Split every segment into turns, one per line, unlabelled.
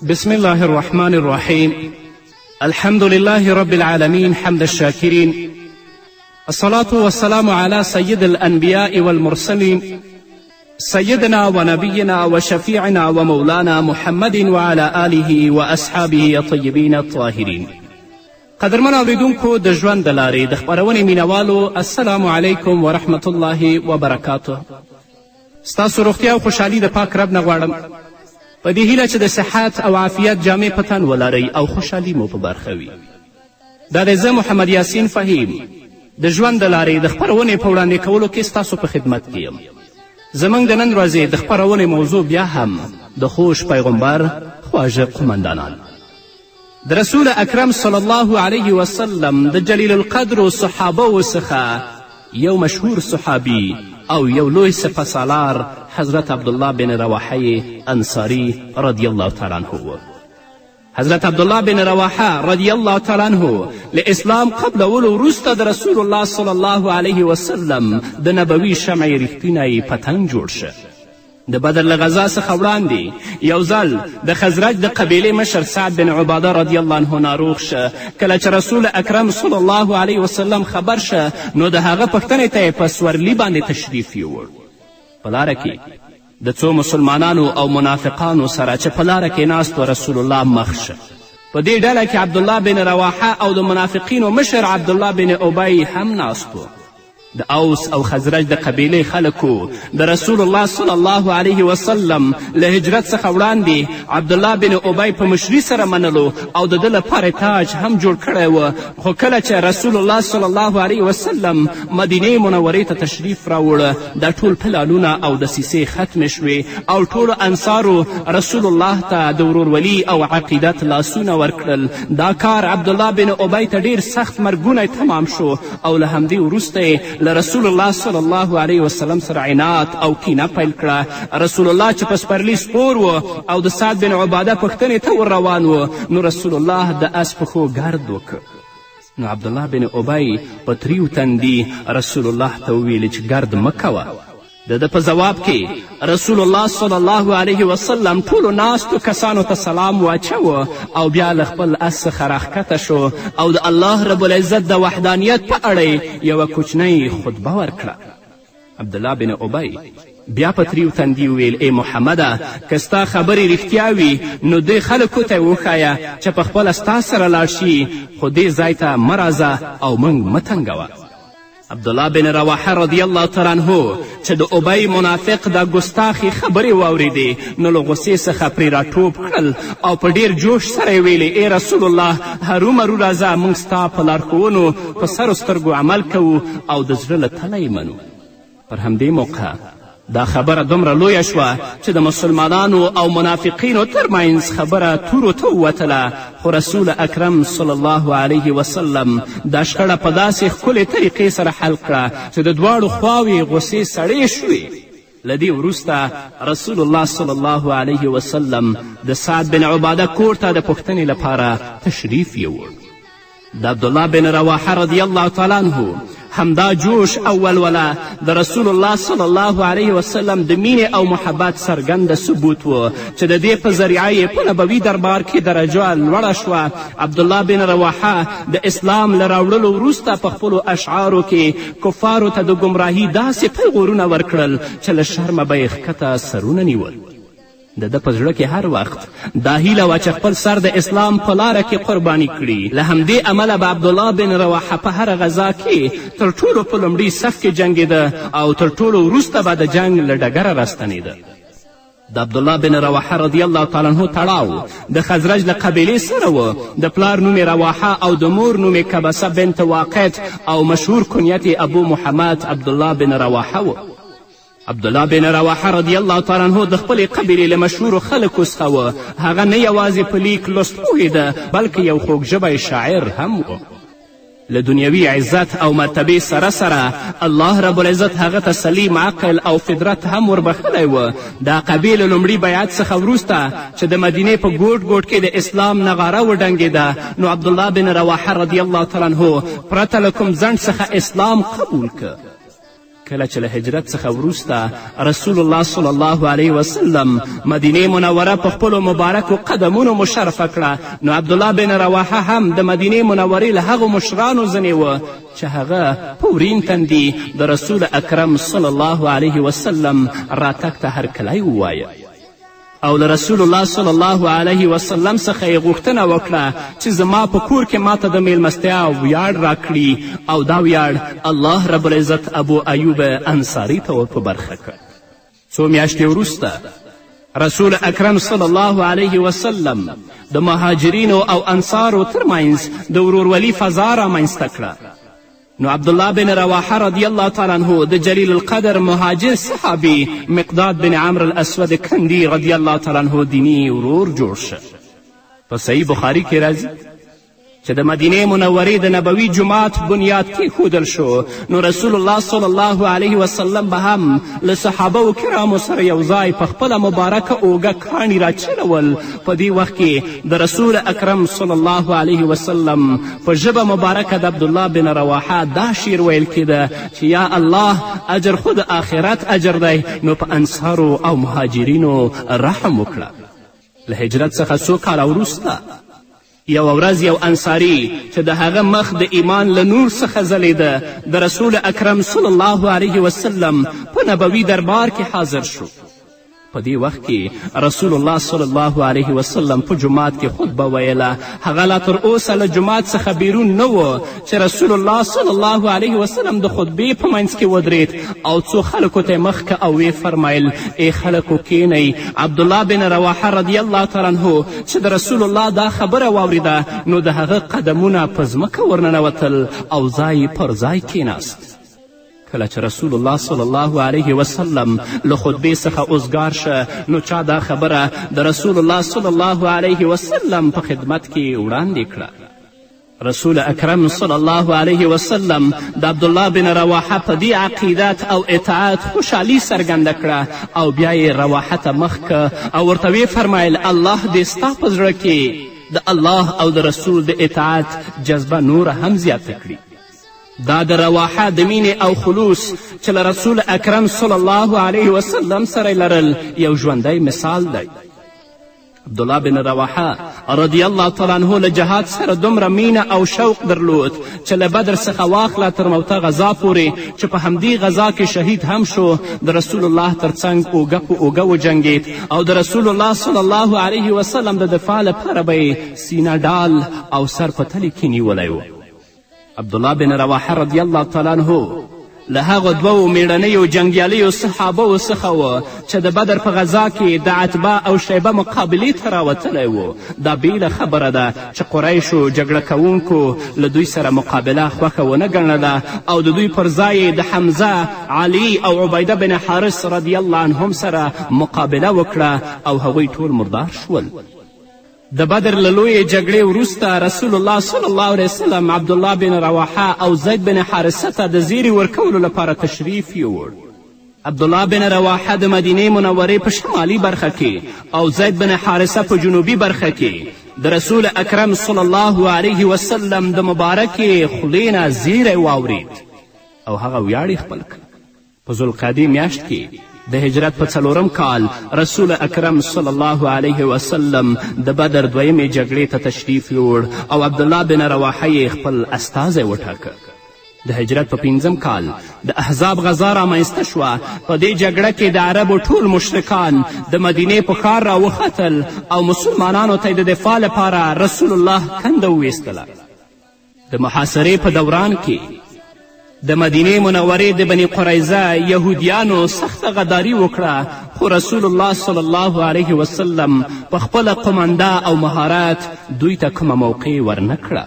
بسم الله الرحمن الرحيم. الحمد لله رب العالمين حمد الشاكرين، الصلاة والسلام على سيد الأنبياء والمرسلين سيدنا ونبينا وشفيعنا ومولانا محمد وعلى آله وأصحابه الطيبين الطاهرين. قدرمن اوریدونکو د ژوند د لارې د خپرونې مینوالو، السلام علیکم ورحمة الله وبرکاته. ستاسو روغتیا او خوشحالي د پاک رب نه غواړم، په دې هیله چې د صحت او عافیت جامې په تن ولرئ او خوشحالي مو په برخه وي. دا دی زه محمد یاسین فهیم د ژوند د لارې د خپرونې په وړاندې کولو کې ستاسو په خدمت کې یم. زموږ د نن ورځې د خپرونې موضوع بیا هم د خوش پیغمبر خواږه قمندانان. د رسول اکرم صلی الله علیه وسلم د جلیل القدر صحابو څخه یو مشهور صحابي او یو لوی سپهسالار حضرت عبدالله بن رواحه انصاری رضی الله تعالی عنه. حضرت عبدالله بن رواحه رضی الله تعالی عنه له اسلام قبلولو وروسته د رسول الله صلی الله علیه وسلم د نبوي شمع ریښتینی پتنګ جوړ شه. د بدر له غذا څخه وړاندې یو ځل د خزرج د قبیلې مشر سعد بن عباده رضی الله عنه ناروغ شه. کله چې رسول اکرم صلی الله علیه وسلم خبر شه نو د هغه پوښتنې ته یې په سورلي باندې تشریف یووړ. په لاره کې د څو مسلمانانو او منافقانو سره چې په لاره کې ناست و رسول الله مخ شه. په دې ډله کې عبدالله بن رواحه او د منافقینو مشر عبدالله بن ابی هم ناست و. د اوس او خزرج د قبیلې خلکو د رسول الله صلی الله علیه وسلم له هجرت څخه وړاندې عبدالله بن ابی په مشري سره منلو او د ده لپاره تاج هم جوړ کړی و. خو کله چې رسول الله صلی الله علیه وسلم مدینې منورې ته تشریف راوړه دا ټول پلانونه او دسیسې ختمې شوې او ټولو انصارو رسول الله ته د ورورولي او عقیدت لاسونه ورکړل. دا کار عبدالله بن ابی ته ډیر سخت مرګونی تمام شو او له همدې وروسته له رسول الله صلی الله علیه وسلم سره عناد او کینه پیل کړه. رسول الله چې په سپرلي سپور و او د سعد بن عباده پوښتنې ته ور روان و نو رسول الله د اس پښو ګرد وکړ. نو عبدالله بن ابی په تریو تندي رسول الله ته وویل چې ګرد مه کوه. د ده په جواب کې رسول الله صلی الله علیه وسلم ټولو ناستو کسانو ته سلام واچوه او بیا له خپل اس څخه راښکته شو او د الله رب العزت د وحدانیت په اړه یوه کوچنۍ خطبه ورکړه. عبدالله بن ابی بیا په تریو تندي وویل ای محمده که ستا خبرې رښتیا وي نو دې خلکو ته یې وښایه چې په خپله ستا سره لاړ شي، خو دې ځای ته مه راځه او موږ مه تنګوه. عبدالله بن رواحه رضی الله تعالی عنه چې د ابی منافق دا ګستاخي خبرې واورېدې نو له غصې څخه پرې راټوپ کړل او په ډیر جوش سره یې ویلې ای رسول الله هرومرو راځه موږ ستا په لارښوونو په سرو سترګو عمل کوو او د زړه له تله یې منو. پر همدې موقع دا خبره دومره لویه شوه چې د مسلمانانو او منافقینو ترمنځ خبره تورو ته ووتله. خو رسول اکرم صلی الله علیه وسلم دا شخړه په داسې ښکلې طریقې سره حل کړه چې د دواړو خواوې غصې سړې شوې. له دې وروسته رسول الله صلی الله علیه وسلم د سعد بن عباده کور ته د پوښتنې لپاره تشریف یووړ. د عبدالله بن رواحه رضی الله تعالی عنه همدا جوش او ولوله د رسول الله صلی الله علیه وسلم د مینې او محبت څرګنده ثبوت و چې د دې په ذریعه یې په نبوي دربار کې درجه لوړه شوه. عبدالله بن رواحه د اسلام له راوړلو وروسته په خپلو اشعارو کې کفارو ته د ګمراهي داسې پیغورونه ورکړل چې له شرمه به یې ښکته سرونه نیول. د ده په زړه کې هر وخت دا هیله وه چې خپل سر د اسلام په لاره کې قرباني کړي. له همدې امله به عبدالله بن رواحه په هره غذا کې تر ټولو په لومړي صف کې جنګېده او تر ټولو وروسته به د جنګ له ډګره راستنېده. د عبدالله بن رواحه رضی الله تعالی عنه تړاو د خزرج له قبیلې سره و. د پلار نوم رواحه او د مور نوم کبسه بنت واقد او مشهور کنیت ابو محمد عبدالله بن رواحه و. عبدالله بن رواحه رضی الله تعالی عنه د خپلې قبیلې له مشهورو خلکو څخه و. هغه نه یوازې په لیک لوست پوهېده بلکې یو خوږژبی شاعر هم و. له دنیوي عزت او مرتبې سره سره الله رب العزت هغه ته سلیم عقل او فطرت هم وربخلی و. دا قبیله لومړي بیعت څخه وروسته چې د مدینې په ګوټ ګوټ کې د اسلام نغاره وډنګېده نو عبدالله بن رواحه رضی الله تعالی عنه پرته له کوم ځنډ څخه اسلام قبول که. کله چې له هجرت څخه وروسته رسول الله صلی الله علیه وسلم مدینې منوره په خپلو مبارکو قدمونو مشرفه کړه، نو عبدالله بن رواحه هم د مدینې منورې له هغو مشرانو ځینې و چې هغه په ورین تندي د رسول اکرم صلی الله علیه وسلم راتګ ته هرکلی ووایه او له رسول الله صلی الله علیه وسلم څخه یې غوښتنه وکړه چې زما په کور کې ماته د میلمستیا ویاړ راکړي او دا ویاړ الله رب العزت ابو ایوب انصاري ته ور په برخه کړ. څو میاشتې وروسته رسول اکرم صلی الله علیه وسلم د مهاجرینو او انصارو ترمنځ د ورورولي فضا رامنځته کړه. نو عبدالله بن رواحه رضی الله تعالی عنه د جلیل القدر مهاجر صحابي مقداد بن عمرو الاسود کندي رضی الله تعالی عنه دینی ورور جوړ شه. په صحیح بخاري کې راځي چې د مدینې منورې د نبوي جومات بنیاد کیښودل شو، نو رسول الله صلی الله علیه وسلم به هم له صحابه کرامو سره یو ځای په خپله مبارکه اوږه کاڼي راچلول. په دې وخت کې د رسول اکرم صلی الله علیه وسلم په ژبه مبارکه د عبدالله بن رواحه دا شعر ویل کېده چې یا الله اجر خو د آخرت اجر دی، نو په انصارو او مهاجرینو رحم وکړه. له هجرت څخه څو کاله وروسته یو ورځ یو انصاري چې د هغه مخ د ایمان له نور څخه ځلیده د رسول اکرم صلی الله علیه وسلم په نبوي دربار کې حاضر شو. په دې وخت کې رسول الله صلی الله علیه وسلم په جومات کې خطبه ویله. هغه لا تر اوسه له جومات څخه بیرون نه و چې رسول الله صلی الله علیه وسلم د خطبې په منځ کې ودرېد او څو خلکو ته یې مخ که او ویې فرمایل ای خلکو کینئ. عبدالله بن رواحه رضی الله تعالی عنه چې د رسول الله دا خبره واورېده نو د هغه قدمونه په ځمکه ورننوتل او ځای پر ځای کیناست. کله چې رسول الله صلی الله علیه وسلم له خطبې څخه اوزګار شه نو چا دا خبره د رسول الله صلی الله علیه وسلم په خدمت کې وړاندې کړه. رسول اکرم صلی الله علیه وسلم د عبدالله بن رواحه په دې عقیدت او اطاعت خوشحالي څرګنده کړه او بیا یې رواحه ته مخ که او ورته ویې فرمایل الله دې ستا په زړه کې د الله او د رسول د اطاعت جذبه نوره هم زیاته کړي. دا د رواحه د مینې او خلوص چې له رسول اکرم صلی الله علیه وسلم سره لرل یو ژوندی مثال دی. عبدالله بن رواحه رضی الله تعالی عنه له جهاد سره دومره مینه او شوق درلود چې له بدر څخه واخله تر موته غذا پورې چې په همدې غذا کې شهید هم شو، د رسول الله تر څنګ اوږه په اوږه وجنګېد او د رسول الله صلی الله علیه وسلم د دفاع لپاره به یې سینه ډال او سر په تلې کې نیولی و. عبدالله بن رواحه رضی الله تعالی عنه له هغو دوو میړنیو جنګیالیو صحابو څخه و چې د بدر په غذا کې د عتبه او شیبه مقابلې ته راوتلی و. دا بیله خبره ده چې قریشو جګړه کوونکو له دوی سره مقابله خوښه ونه ګڼله او د دوی پر ځای د حمزه، علي او عبیده بن حارث رضی الله عنهم سره مقابله وکړه او هغوی ټول مردار شول. د بدر له لویې جګړې وروسته رسول الله صلی الله علیه وسلم عبدالله بن رواحه او زید بن حارثه ته د زیرې ورکولو لپاره تشریف یووړ. عبدالله بن رواحه د مدینې منورې په شمالي برخه کې او زید بن حارثه په جنوبي برخه کې د رسول اکرم صلی الله علیه وسلم د مبارکې خولې نه زیری واورید او هغه ویاړ خپل کړ. په ذوالقعدې میاشت کې د هجرت په 4 کال رسول اکرم صلی الله علیه وسلم د بدر دویمې جګړې ته تشریف یووړ او عبدالله بن رواحه یې خپل استازی وټاکه. د هجرت په 5 کال د احزاب غزا رامنځته شوه. په دې جګړه کې د عربو ټول مشرکان د مدینې په ښار راوختل او مسلمانانو ته د دفاع لپاره رسول الله کنده وویستله. د محاصرې په دوران کې د مدینې منورې د بني قریظه یهودیانو سخته غداري وکړه، خو رسول الله صلی الله علیه وسلم په خپله قمنده او مهارت دوی ته کومه موقع ورنه کړه.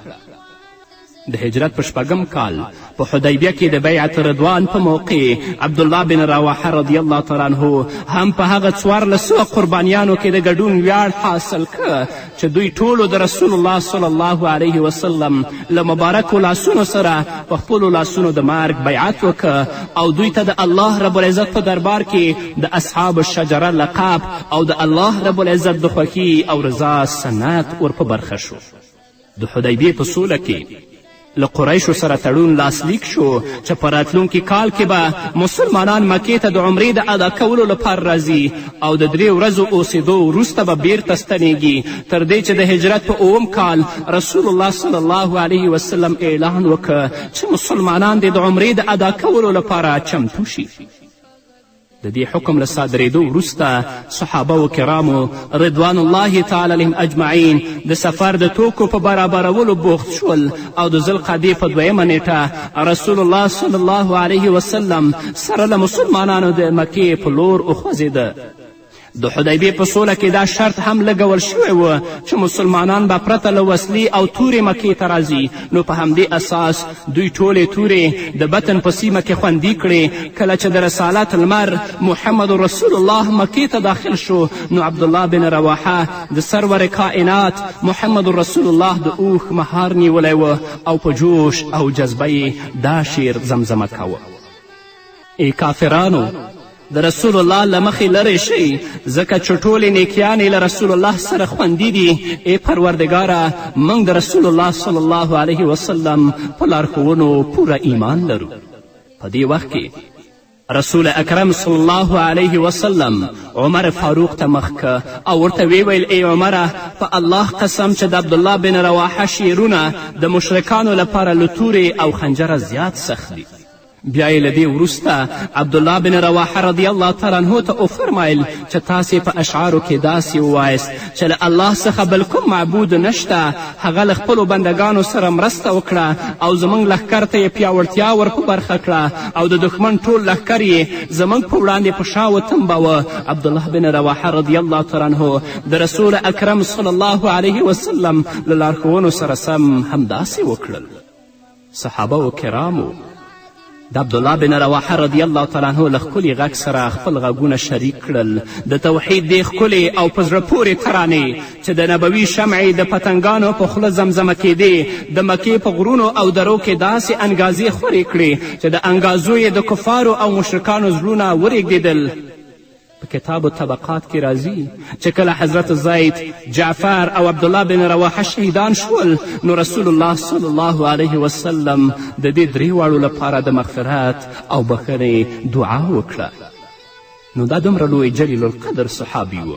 د هجرت په 6 کال په حدیبیه کې د بیعت رضوان په موقع عبدالله بن رواحه رضی الله تعالی عنه هم په هغه 1400 قربانیانو کې د ګډون ویاړ حاصل که چې دوی ټولو د رسول الله صلی الله علیه وسلم له مبارکو لاسونو سره په خپلو لاسونو د مرګ بیعت وکه او دوی ته د الله رب العزت په دربار کې د اصحاب الشجره لقب او د الله رب العزت د خوښي او رضا سند ور په برخه شو. د حدیبیې په سوله کې له قریشو سره تړون لاسلیک شو چې په راتلونکي کال کې به مسلمانان مکې ته د عمرې د ادا کولو لپاره راځي او د 3 ورځو اوسېدو وروسته به بیرته ستنیږي تر دې چې د هجرت په 9 کال رسول الله صلی الله علیه وسلم اعلان وکړ چې مسلمانان د عمرې د ادا کولو لپاره چمتو شي. د دې حکم له صادرېدو وروسته صحابه و کرامو رضوان الله تعالی علیهم اجمعین د سفر د توکو په برابرولو بوخت شول او د ذوالقعدې په 2مه نیټه رسول الله صلی الله علیه وسلم سره له مسلمانانو د مکې په لور وخوځېده. د حدیبیې په سوله کې دا شرط هم لګول شوی و چې مسلمانان به پرته له وسلې او تورې مکې ته راځي. نو په همدې اساس دوی ټولې تورې د بطن په سیمه کې خوندي کړې. کله چې د رسالت لمر محمد رسول الله مکې ته داخل شو نو عبدالله بن رواحه د سرور کائنات محمد رسول الله د اوښ مهار نیولی و او په جوش او جذبه یې دا شعر زمزمه کوه: ای کافرانو د رسول الله له مخې لرې شئ ځکه چې ټولې نیکیانې له رسول الله سره خوندي دي. ای پروردګاره موږ د رسول الله صلی الله علیه وسلم په لارښوونو پوره ایمان لرو. په دې وخت کې رسول اکرم صلی الله علیه وسلم عمر فاروق ته مخ که او ورته ویل: ای عمره په الله قسم چې د عبدالله بن رواحه شعرونه د مشرکانو لپاره له تورې او خنجره زیات سخت دي. بیا یې له دې وروسته عبدالله بن رواحه رضی الله تعالی عنه ته وفرمایل چې تاسې په اشعارو کې داسې ووایست چې له الله څخه بل کوم معبود نشته. هغه له خپلو بندګانو سره مرسته وکړه او زموږ لښکر ته یې پیاوړتیا ور په برخه کړه او د دښمن ټول لښکر یې زموږ په وړاندې په شا وتنباوه. عبدالله بن رواحه رضی الله تعالی عنه د رسول اکرم صلی الله علیه وسلم له لارښوونو سره سم همداسې وکړل. صحابه و کرامو د عبدالله بن رواحه رضی الله تعالی عنه له ښکلي غږ سره خپل غږونه شریک کړل. د توحید دې ښکلې او په زړه پورې ترانې چې د نبوي شمعې د پتنګانو په خوله زمزمه کېدې د مکې په غرونو او درو کې داسې انګازې خورې کړې چې د انګازو یې د کفارو او مشرکانو زړونه ورېږدېدل. په کتاب طبقات کې راځي چې کله حضرت زید، جعفر او عبدالله بن رواحه شهیدان شول نو رسول الله صلی الله علیه وسلم د دې 3 واړو لپاره د مغفرت او بخښنې دعا وکړه. نو دا دومره لوی جلیل القدر صحابي و.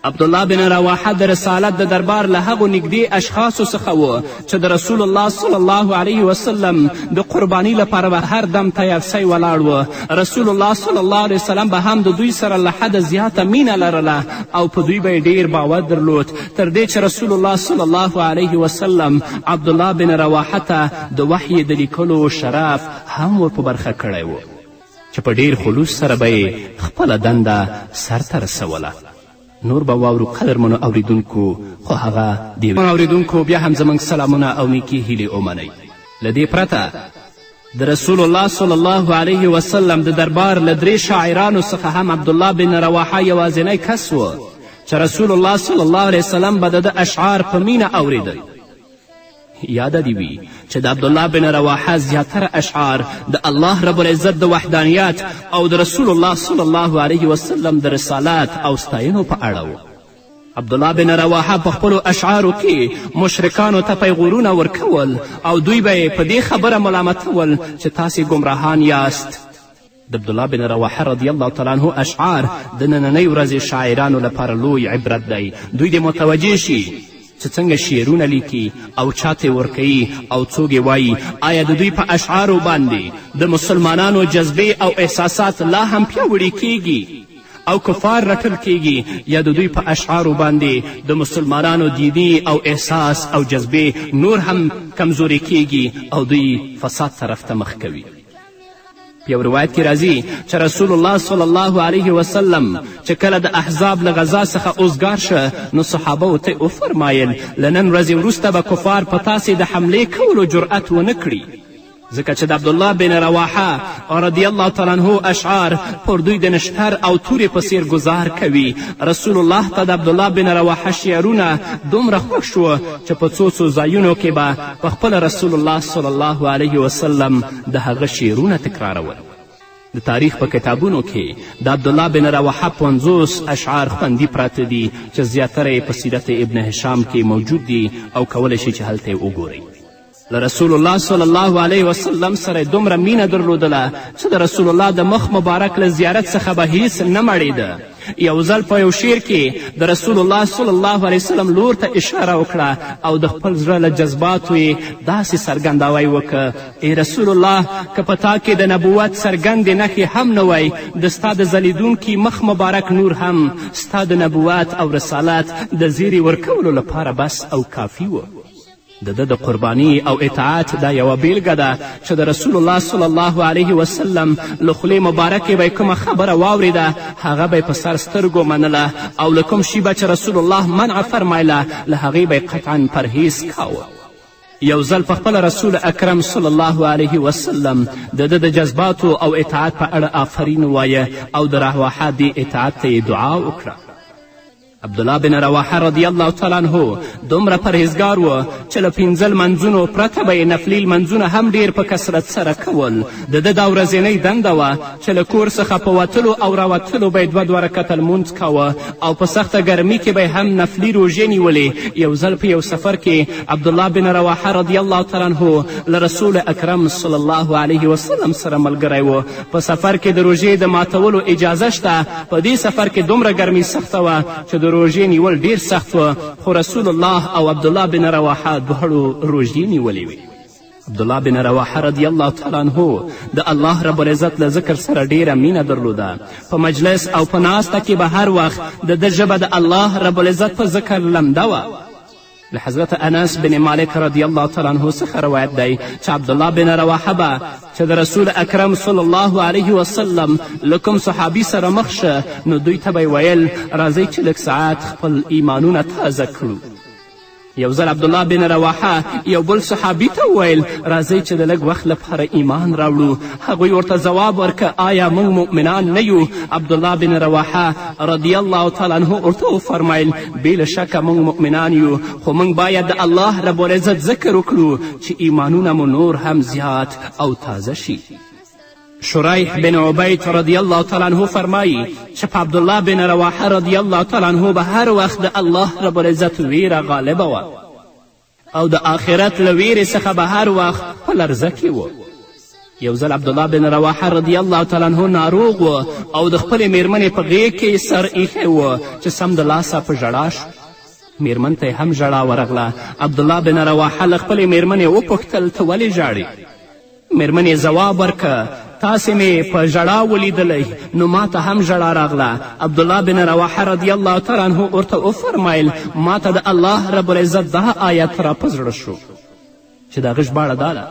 عبدالله بن رواحه د رسالت د دربار له هغو نږدې اشخاصو څخه و چې د رسول الله صلی الله علیه وسلم د قربانی لپاره به هر دم تیار سی ولاړ و. رسول الله صلی الله علیه وسلم به هم د دوی سره له حده زیاته مینه لرله او په دوی به یې ډیر باور درلود تر دې چې رسول الله صلی الله علیه وسلم عبدالله بن رواحه ته د وحی د لیکلو شرف هم ور په برخه کړی و چې په ډیر خلوص سره به یې خپله دنده سرته رسوله. نور به واورو قدرمنو اوریدونکو خو هغه د اوریدونکو بیا هم زموږ سلامونه او نیکې هیلې ومنئ. له دې پرته د رسول الله صلی الله علیه وسلم د دربار له 3 شاعرانو څخه هم عبدالله بن رواحه یوازینی کس و چې رسول الله صلی الله علیه وسلم به د ده اشعار په مینه اوریدل. یاده دې وي چې د عبدالله بن رواحه زیاتره اشعار د الله رب العزت د وحدانیت او د رسول الله صلی الله علیه وسلم د رسالت او ستاینو په اړه و. عبدالله بن رواحه په خپلو اشعارو کې مشرکانو ته پیغورونه ورکول او دوی به یې په دې خبره ملامتول چې تاسې ګمراهان یاست. د عبدالله بن رواحه رضی الله تعالی عنه اشعار د نننۍ ورځې شاعرانو لپاره لوی عبرت دی. دوی دې متوجه شي چې څنګه شعرونه لیکي او چاته ورکوي او څوک یې وایي. آیا د دوی په اشعارو باندې د مسلمانانو جذبې او احساسات لا هم پیاوړي کیږي او کفار رټل کیږي یا د دوی په اشعارو باندې د مسلمانانو دیني او احساس او جذبې نور هم کمزوري کیږي او دوی فساد طرف ته مخ کوي؟ په یو روایت کې راځي چې رسول الله صلی الله علیه وسلم چې کله د احزاب له غذا څخه اوزګار شه نو صحابو ته وفرمایل له نن ورځې وروسته به کفار په تاسې د حملې کولو جرأت ونه کړي ځکه چې د عبدالله بن رواحه رضی الله تعالی عنه اشعار پر دوی د نشتر او تورې په څیر ګزار کوي. رسول الله ته د عبدالله بن رواحه شعرونه دومره خوښ شوه چې په څو ځایونو کې به په خپله رسول الله صلی الله علیه وسلم د هغه شعرونه تکرارول. د تاریخ په کتابونو کې د عبدالله بن رواحه 50 اشعار خوندي پراته دي چې زیاتره یې په سیرت ابن هشام کې موجود دي او کولی شي چې هلته یې وګورئ. له رسول الله صلی الله علیه وسلم سره دومره مینه درلودله چې د رسول الله د مخ مبارک له زیارت څخه به هیڅ نه مړېده. یو ځل په یو شعر کې د رسول الله صلی الله علیه وسلم لور ته اشاره وکړه او د خپل زړه له جذباتو یې داسې څرګندوی وکړه: ای رسول الله، که په تا کې د نبوت څرګندې نښې هم نه وی، د ستا د ځلیدونکي مخ مبارک نور هم ستا د نبوت او رسالت د زیرې ورکولو لپاره بس او کافي و. د ده د قربانی او اطاعت دا یوه بیلګه ده چې د رسول الله صلی الله علیه وسلم له خولې مبارکې به یې کومه خبره واورېده هغه به یې په سر سترګو منله او له کوم شي به چې رسول الله منع فرمایله له هغې به یې قطعا پرهیز کاوه. یو ځل په خپله رسول اکرم صلی الله علیه وسلم د ده د جذباتو او اطاعت په اړه آفرین ووایه او د رواحه دې اطاعت ته یې دعا وکړه. عبدالله بن رواحه رضی الله تعالی عنه دومره پرهیزګار و چې له 5 لمنځونو پرته به یې نفلي لمنځونه هم ډیر په کثرت سره کول. د ده دا ورځنۍ دنده وه چې له کور څخه په وتلو او راوتلو به یې 2 رکعته لمونځ کاوه او په سخته ګرمي کې به هم نفلي روژې نیولې. یو ځل په یو سفر کې عبدالله بن رواحه رضی الله تعالی عنه له رسول اکرم صلی الله علیه وسلم سره ملګری و. په سفر کې د روژې د ماتولو اجازه شته. په دې سفر کې دومره ګرمي سخته وه چې د روژې نیول ډیر سخت و، خو رسول الله او عبدالله بن رواحه دواړو روژې نیولې وې. عبدالله بن رواحه رضی الله تعالی عنه د الله رب العزت له ذکر سره ډیره مینه درلوده. په مجلس او په ناسته کې به هر وخت د ده ژبه د الله رب العزت په ذکر لمده وه. له حضرت انس بن مالک رضی الله تعالی عنه څخه روایت دی چې عبدالله بن رواحه به چې د رسول اکرم صلی الله علیه وسلم له کوم صحابي سره مخ شه نو دوی ته به یې ویل: راځئ چې لږ ساعت خپل ایمانونه تازه کړو. یو ځل عبدالله بن رواحه یو بل صحابي ته وویل: راځئ چې د لږ وخت لپاره ایمان راوړو. هغوی ورته ځواب ورکه: آیا موږ مؤمنان نه یو؟ عبدالله بن رواحه رضی الله تعالی عنه ورته وفرمیل: بې له شکه موږ مؤمنان یو، خو موږ باید د الله رب العزت ذکر وکړو چې ایمانونه مو نور هم زیات او تازه شي. شریح بن عبید رضی الله تعالی عنه فرمایی چې په عبدالله بن رواحه رضی الله تعالی عنه به هر وخت د الله رب العزت ویره غالبه وه او د آخرت له ویرې څخه به هر وخت په لرزه کې و. یو ځل عبدالله بن رواحه رضی الله تعالی عنه ناروغ و او د خپلې میرمنې په غیږ کې سر ایښی و چې سمدلاسه په ژړا شو. میرمن ته هم ژړا ورغله. عبدالله بن رواحه له خپلې میرمنې وپوښتل: ته ولې ژاړې؟ میرمنې ځواب ورکه: تاسې مې په ژړا ولیدلی نو ما ته هم ژړا راغله. عبدالله بن رواحه رضی الله تعالی عنه ورته وفرمیل: ما ته د الله رب العزت دا آیت را په زړه شو چې د هغه ژباړه دا ده: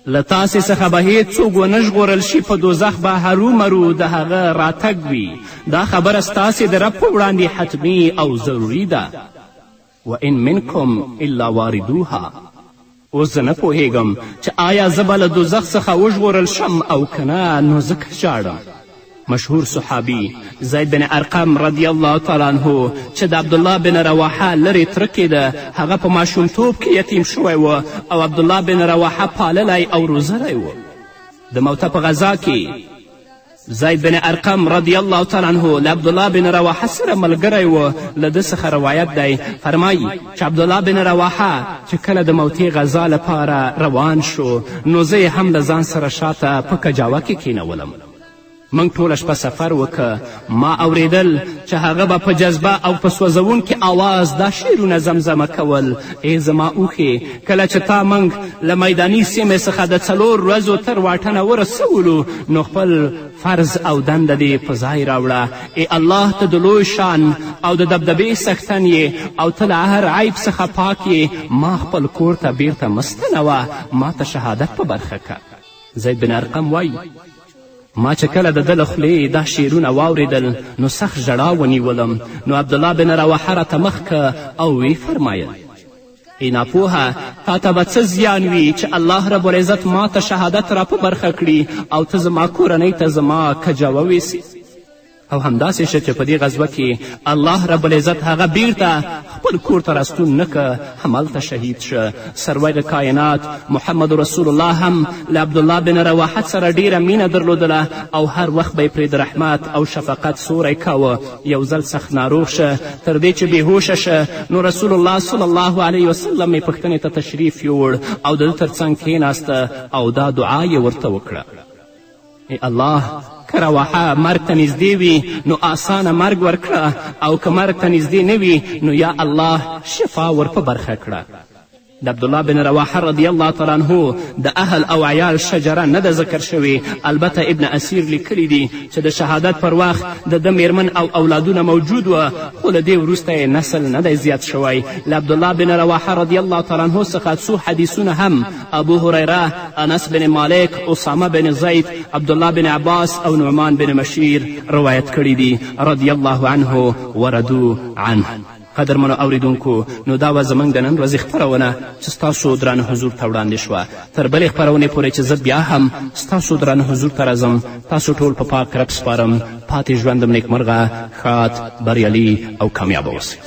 له تاسې څخه به هیڅوک ونه ژغورل شي، په دوزخ به هرومرو د هغه راتګ وي. دا خبره ستاسې د رب په وړاندې حتمي او ضروري ده. وان منکم الا واردوها. اوس زه نه پوهیږم چې آیا زه به له دوزخ څخه وژغورل شم او که نه، نو ځکه ژاړم. مشهور صحابي زید بن ارقم رضی الله تعالی عنه چې د عبدالله بن رواحه لرې ترکې ده، هغه په ماشومتوب کې یتیم شوی و او عبدالله بن رواحه پاللی او روزلی و. د موته په غذا کې زید بن ارقم رضی الله تعالی عنه له عبدالله بن رواحه سره ملګری و. له ده څخه روایت دی، فرمایي چې عبدالله بن رواحه چې کله د موتې غذا لپاره روان شو نو زه یې هم له ځان سره شاته په کجاوه کې کینولم. موږ ټوله شپه سفر وکه. ما اوریدل چې هغه به په جذبه او په سوځونکي آواز دا شعرونه زمزمه کول: ای زما اوښې، کله چې تا موږ له میداني سیمې څخه د 4 ورځو تر واټنه ورسولو نو خپل فرض او دنده دې په ځای راوړه. ای الله، ته د لوی شان او د دبدبې څښتن یې او ته له هر عیب څخه پاک یې. ما خپل کور ته بیرته مستنوه، ما ته شهادت په برخه که. زید بن ارقم وایي ما چې کله د ده له خولې دا شعرونه واورېدل نو سخت ژړا ونیولم. نو عبدالله بن رواحه راته مخ که او وی فرمایل: ای ناپوهه، تا ته به څه زیان وي چې الله رب العزت ما ته شهادت را په برخه کړي او ته زما کورنۍ ته زما کجاوه ویسي. او همداسې شه چې په دې غزوه کې الله رب العزت هغه بیرته خپل کور ته راستون نه که، همالته شهید شه. سرور کائنات محمد رسول الله هم له عبدالله بن رواحت سره ډیره مینه درلودله او هر وخت به یې پرې د رحمت او شفقت سوری کاوه. یو ځل سخت ناروغ شه، تر دې چې بېهوشه شه، نو رسول الله صلی الله علیه وسلم یې پوښتنې ته تشریف یوړ او د ده تر څنګ کښېناسته او دا دعا یې ورته وکړه: ای الله، که رواحه مرګ ته نږدې وي نو آسانه مرګ ورکړه، او که مرګ ته نږدې نه وي نو یا الله شفا ور په برخه کړه. د عبدالله بن رواحه رضی الله تعالی عنه د اهل او عیال شجره نه ده ذکر شوې، البته ابن اسیر لیکلی دي چې د شهادت پر وخت د ده میرمن او اولادونه موجود وه، خو له دې وروسته یې نسل نه دی زیات شوی. له عبدالله بن رواحه رضی الله تعالی عنه څخه څو حدیثونه هم ابو هریره، انس بن مالک، اسامه بن زید، عبدالله بن عباس او نعمان بن مشیر روایت کړي دي رضی الله عنه ورضو عنه. قدرمنو اوریدونکو، نو دا وه زموږ د نن ورځې خپرونه چې ستاسو درانه حضور ته وړاندې شوه. تر بلې خپرونې پورې چې زه بیا هم ستاسو درانه حضور ته راځم، تاسو ټول په پاک رب سپارم. پاتې ژوندم نیکمرغه، ښاد، بریالي او کامیابه اوسئ.